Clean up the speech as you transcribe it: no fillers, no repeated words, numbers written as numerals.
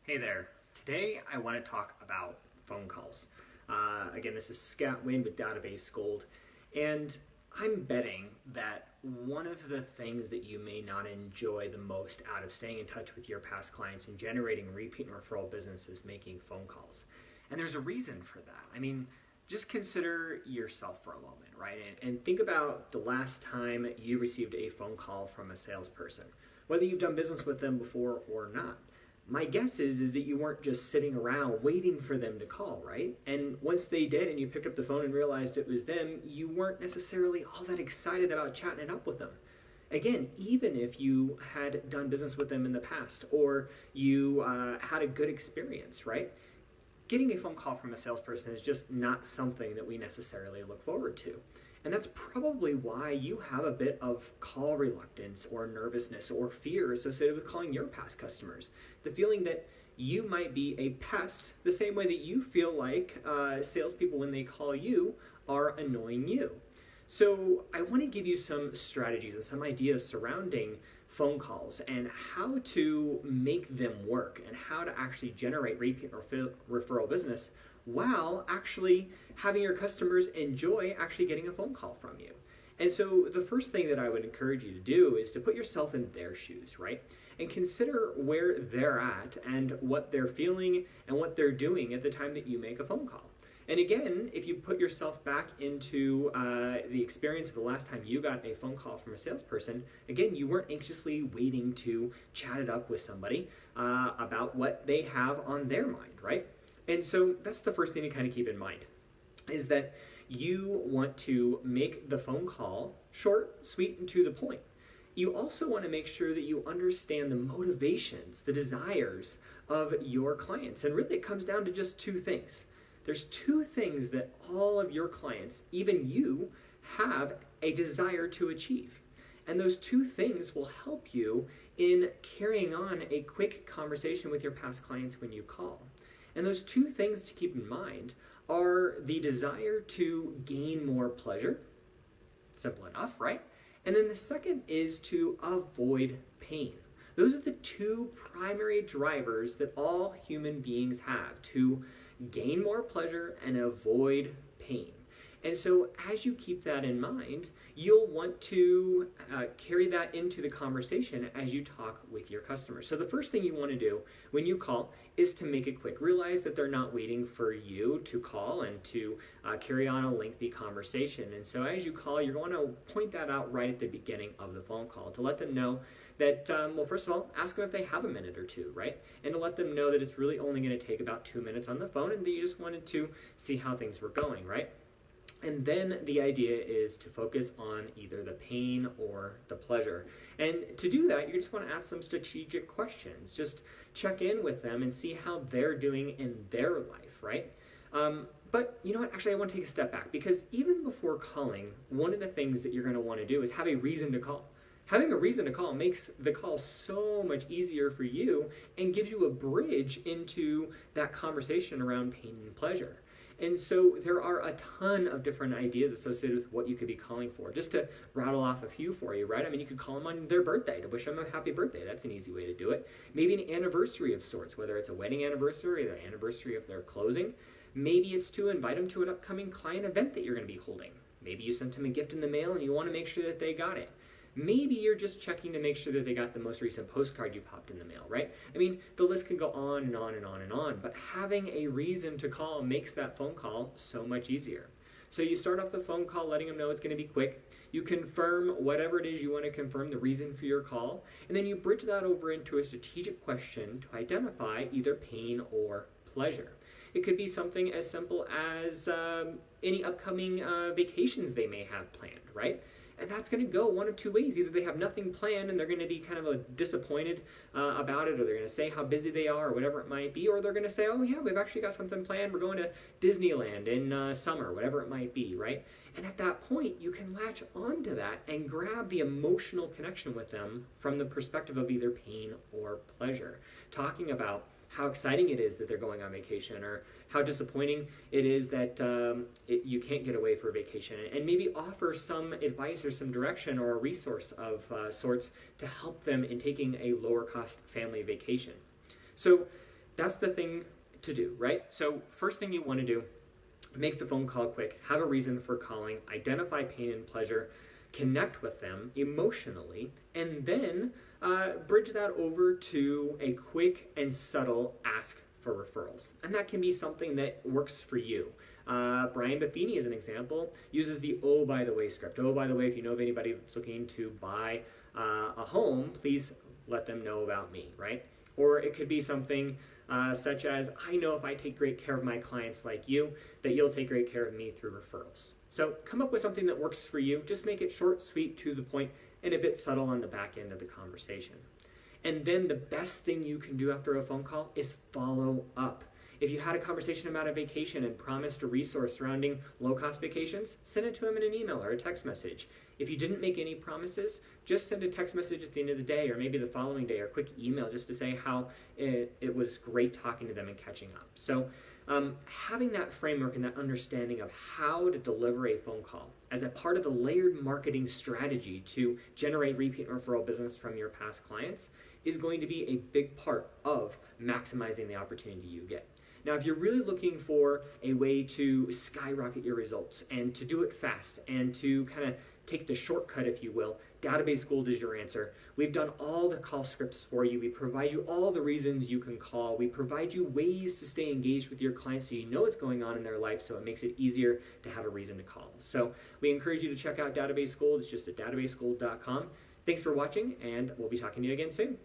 Hey there. Today I want to talk about phone calls. Again, this is Scott Wynn with Database Gold, and I'm betting that one of the things that you may not enjoy the most out of staying in touch with your past clients and generating repeat and referral business is making phone calls. And there's a reason for that. I mean, just consider yourself for a moment, right? And think about the last time you received a phone call from a salesperson, whether you've done business with them before or not. My guess is that you weren't just sitting around waiting for them to call, right? And once they did and you picked up the phone and realized it was them, you weren't necessarily all that excited about chatting it up with them. Again, even if you had done business with them in the past or you had a good experience, right? Getting a phone call from a salesperson is just not something that we necessarily look forward to. And that's probably why you have a bit of call reluctance or nervousness or fear associated with calling your past customers. The feeling that you might be a pest, the same way that you feel like salespeople, when they call you, are annoying you. So I want to give you some strategies and some ideas surrounding phone calls and how to make them work and how to actually generate repeat referral business while actually having your customers enjoy actually getting a phone call from you. And so the first thing that I would encourage you to do is to put yourself in their shoes, right? And consider where they're at and what they're feeling and what they're doing at the time that you make a phone call. And again, if you put yourself back into the experience of the last time you got a phone call from a salesperson, again, you weren't anxiously waiting to chat it up with somebody about what they have on their mind, right? And so that's the first thing to kind of keep in mind, is that you want to make the phone call short, sweet, and to the point. You also want to make sure that you understand the motivations, the desires of your clients. And really it comes down to just two things. There's two things that all of your clients, even you, have a desire to achieve. And those two things will help you in carrying on a quick conversation with your past clients when you call. And those two things to keep in mind are the desire to gain more pleasure. Simple enough, right? And then the second is to avoid pain. Those are the two primary drivers that all human beings have, to gain more pleasure and avoid pain. And so as you keep that in mind, you'll want to carry that into the conversation as you talk with your customers. So the first thing you want to do when you call is to make it quick. Realize that they're not waiting for you to call and to carry on a lengthy conversation. And so as you call, you're going to point that out right at the beginning of the phone call to let them know that, well, first of all, ask them if they have a minute or two, right? And to let them know that it's really only going to take about 2 minutes on the phone and that you just wanted to see how things were going, right? And then the idea is to focus on either the pain or the pleasure. And to do that, you just want to ask some strategic questions. Just check in with them and see how they're doing in their life, right? But you know what? Actually, I want to take a step back, because even before calling, one of the things that you're going to want to do is have a reason to call. Having a reason to call makes the call so much easier for you and gives you a bridge into that conversation around pain and pleasure. And so there are a ton of different ideas associated with what you could be calling for. Just to rattle off a few for you, right? I mean, you could call them on their birthday to wish them a happy birthday. That's an easy way to do it. Maybe an anniversary of sorts, whether it's a wedding anniversary or the anniversary of their closing. Maybe it's to invite them to an upcoming client event that you're going to be holding. Maybe you sent them a gift in the mail and you want to make sure that they got it. Maybe you're just checking to make sure that they got the most recent postcard you popped in the mail, right? I mean, the list can go on and on and on and on, but having a reason to call makes that phone call so much easier. So you start off the phone call letting them know it's going to be quick. You confirm whatever it is you want to confirm, the reason for your call, and then you bridge that over into a strategic question to identify either pain or pleasure. It could be something as simple as any upcoming vacations they may have planned, right? And that's going to go one of two ways. Either they have nothing planned and they're going to be kind of disappointed about it, or they're going to say how busy they are or whatever it might be, or they're going to say, oh yeah, we've actually got something planned. We're going to Disneyland in summer, whatever it might be, right? And at that point, you can latch onto that and grab the emotional connection with them from the perspective of either pain or pleasure. Talking about how exciting it is that they're going on vacation, or how disappointing it is that you can't get away for a vacation, and maybe offer some advice or some direction or a resource of sorts to help them in taking a lower cost family vacation. So that's the thing to do, right? So first thing you want to do, make the phone call quick, have a reason for calling, identify pain and pleasure, connect with them emotionally, and then bridge that over to a quick and subtle ask for referrals. And that can be something that works for you. Brian Buffini, as an example, uses the "oh, by the way" script. "Oh, by the way, if you know of anybody that's looking to buy a home, please let them know about me," right? Or it could be something such as, "I know if I take great care of my clients like you, that you'll take great care of me through referrals." So come up with something that works for you. Just make it short, sweet, to the point, and a bit subtle on the back end of the conversation. And then the best thing you can do after a phone call is follow up. If you had a conversation about a vacation and promised a resource surrounding low-cost vacations, send it to them in an email or a text message. If you didn't make any promises, just send a text message at the end of the day or maybe the following day or a quick email just to say how it was great talking to them and catching up. So having that framework and that understanding of how to deliver a phone call as a part of the layered marketing strategy to generate repeat and referral business from your past clients is going to be a big part of maximizing the opportunity you get. Now, if you're really looking for a way to skyrocket your results and to do it fast and to kind of take the shortcut, if you will, Database Gold is your answer. We've done all the call scripts for you. We provide you all the reasons you can call. We provide you ways to stay engaged with your clients so you know what's going on in their life, so it makes it easier to have a reason to call. So we encourage you to check out Database Gold. It's just at databasegold.com. Thanks for watching, and we'll be talking to you again soon.